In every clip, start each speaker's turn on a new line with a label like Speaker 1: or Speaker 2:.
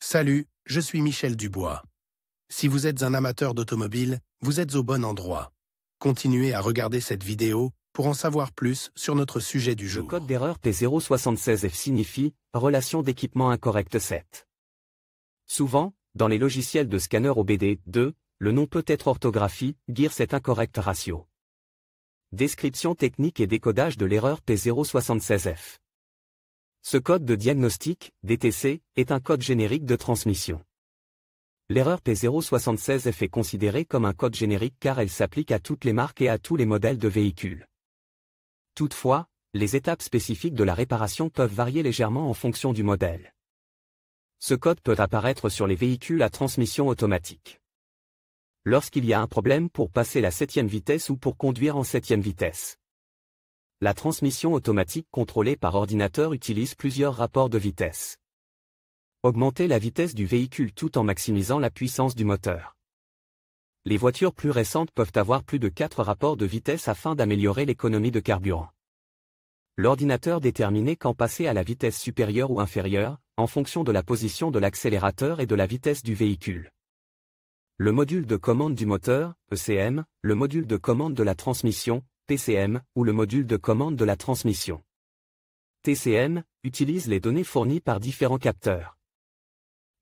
Speaker 1: Salut, je suis Michel Dubois. Si vous êtes un amateur d'automobile, vous êtes au bon endroit. Continuez à regarder cette vidéo pour en savoir plus sur notre sujet du jour.
Speaker 2: Le code d'erreur P076F signifie « relation d'équipement incorrecte 7 ». Souvent, dans les logiciels de scanner OBD2, le nom peut être orthographie, Gear set incorrect ratio. Description technique et décodage de l'erreur P076F. Ce code de diagnostic, DTC, est un code générique de transmission. L'erreur P076F est considérée comme un code générique car elle s'applique à toutes les marques et à tous les modèles de véhicules. Toutefois, les étapes spécifiques de la réparation peuvent varier légèrement en fonction du modèle. Ce code peut apparaître sur les véhicules à transmission automatique. Lorsqu'il y a un problème pour passer la 7e vitesse ou pour conduire en 7e vitesse. La transmission automatique contrôlée par ordinateur utilise plusieurs rapports de vitesse. Augmenter la vitesse du véhicule tout en maximisant la puissance du moteur. Les voitures plus récentes peuvent avoir plus de 4 rapports de vitesse afin d'améliorer l'économie de carburant. L'ordinateur détermine quand passer à la vitesse supérieure ou inférieure, en fonction de la position de l'accélérateur et de la vitesse du véhicule. Le module de commande du moteur, ECM, le module de commande de la transmission, PCM, ou le module de commande de la transmission, TCM, utilise les données fournies par différents capteurs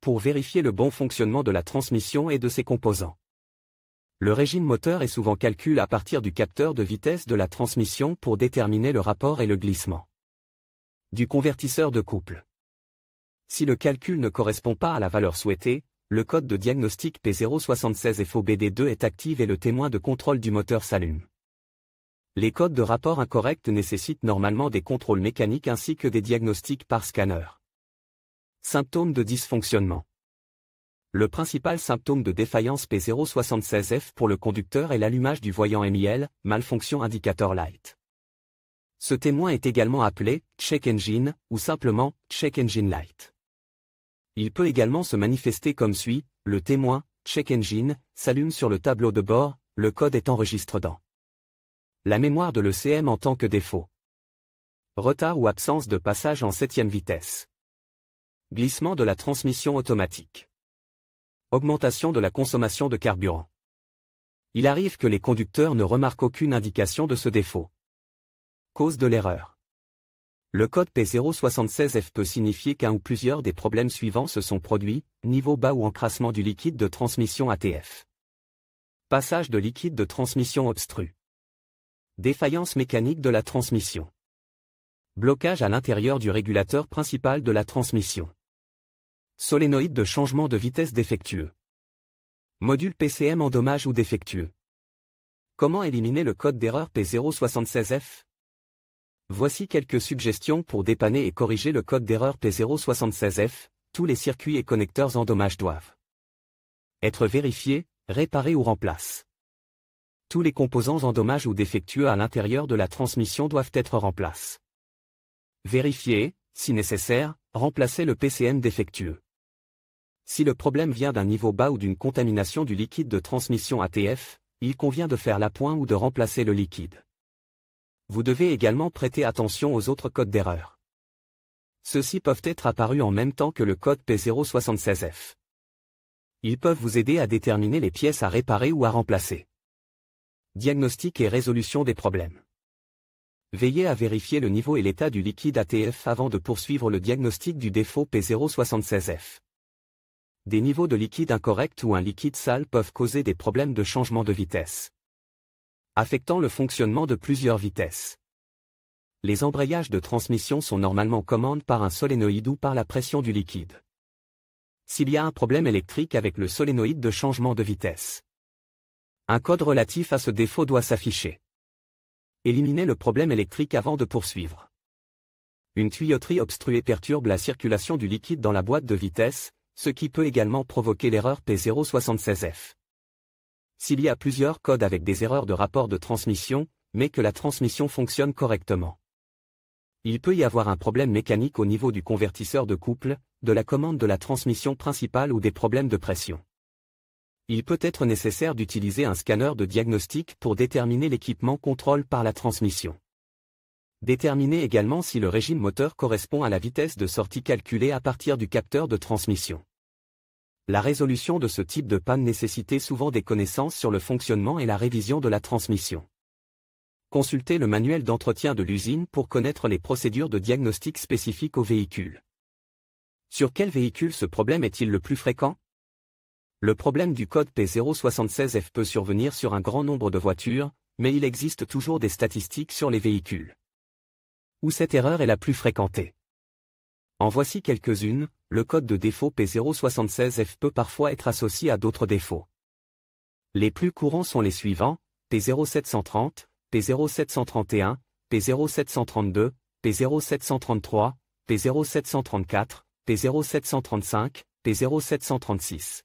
Speaker 2: pour vérifier le bon fonctionnement de la transmission et de ses composants. Le régime moteur est souvent calculé à partir du capteur de vitesse de la transmission pour déterminer le rapport et le glissement du convertisseur de couple. Si le calcul ne correspond pas à la valeur souhaitée, le code de diagnostic P076FOBD2 est actif et le témoin de contrôle du moteur s'allume. Les codes de rapport incorrects nécessitent normalement des contrôles mécaniques ainsi que des diagnostics par scanner. Symptômes de dysfonctionnement. Le principal symptôme de défaillance P076F pour le conducteur est l'allumage du voyant MIL, Malfunction Indicator Light. Ce témoin est également appelé Check Engine ou simplement Check Engine Light. Il peut également se manifester comme suit, le témoin Check Engine s'allume sur le tableau de bord, le code est enregistré dans la mémoire de l'ECM en tant que défaut. Retard ou absence de passage en 7e vitesse. Glissement de la transmission automatique. Augmentation de la consommation de carburant. Il arrive que les conducteurs ne remarquent aucune indication de ce défaut. Cause de l'erreur. Le code P076F peut signifier qu'un ou plusieurs des problèmes suivants se sont produits, niveau bas ou encrassement du liquide de transmission ATF. Passage de liquide de transmission obstru. Défaillance mécanique de la transmission. Blocage à l'intérieur du régulateur principal de la transmission. Solénoïde de changement de vitesse défectueux. Module PCM endommage ou défectueux. Comment éliminer le code d'erreur P076F? Voici quelques suggestions pour dépanner et corriger le code d'erreur P076F. Tous les circuits et connecteurs endommagés doivent être vérifiés, réparés ou remplacés. Tous les composants endommagés ou défectueux à l'intérieur de la transmission doivent être remplacés. Vérifier, si nécessaire, remplacer le PCM défectueux. Si le problème vient d'un niveau bas ou d'une contamination du liquide de transmission ATF, il convient de faire l'appoint ou de remplacer le liquide. Vous devez également prêter attention aux autres codes d'erreur. Ceux-ci peuvent être apparus en même temps que le code P076F. Ils peuvent vous aider à déterminer les pièces à réparer ou à remplacer. Diagnostic et résolution des problèmes. Veillez à vérifier le niveau et l'état du liquide ATF avant de poursuivre le diagnostic du défaut P076F. Des niveaux de liquide incorrects ou un liquide sale peuvent causer des problèmes de changement de vitesse, affectant le fonctionnement de plusieurs vitesses. Les embrayages de transmission sont normalement commandés par un solénoïde ou par la pression du liquide. S'il y a un problème électrique avec le solénoïde de changement de vitesse, un code relatif à ce défaut doit s'afficher. Éliminez le problème électrique avant de poursuivre. Une tuyauterie obstruée perturbe la circulation du liquide dans la boîte de vitesse, ce qui peut également provoquer l'erreur P076F. S'il y a plusieurs codes avec des erreurs de rapport de transmission, mais que la transmission fonctionne correctement, il peut y avoir un problème mécanique au niveau du convertisseur de couple, de la commande de la transmission principale ou des problèmes de pression. Il peut être nécessaire d'utiliser un scanner de diagnostic pour déterminer l'équipement contrôle par la transmission. Déterminez également si le régime moteur correspond à la vitesse de sortie calculée à partir du capteur de transmission. La résolution de ce type de panne nécessitait souvent des connaissances sur le fonctionnement et la révision de la transmission. Consultez le manuel d'entretien de l'usine pour connaître les procédures de diagnostic spécifiques au véhicule. Sur quel véhicule ce problème est-il le plus fréquent? Le problème du code P076F peut survenir sur un grand nombre de voitures, mais il existe toujours des statistiques sur les véhicules où cette erreur est la plus fréquentée. En voici quelques-unes. Le code de défaut P076F peut parfois être associé à d'autres défauts. Les plus courants sont les suivants: P0730, P0731, P0732, P0733, P0734, P0735, P0736.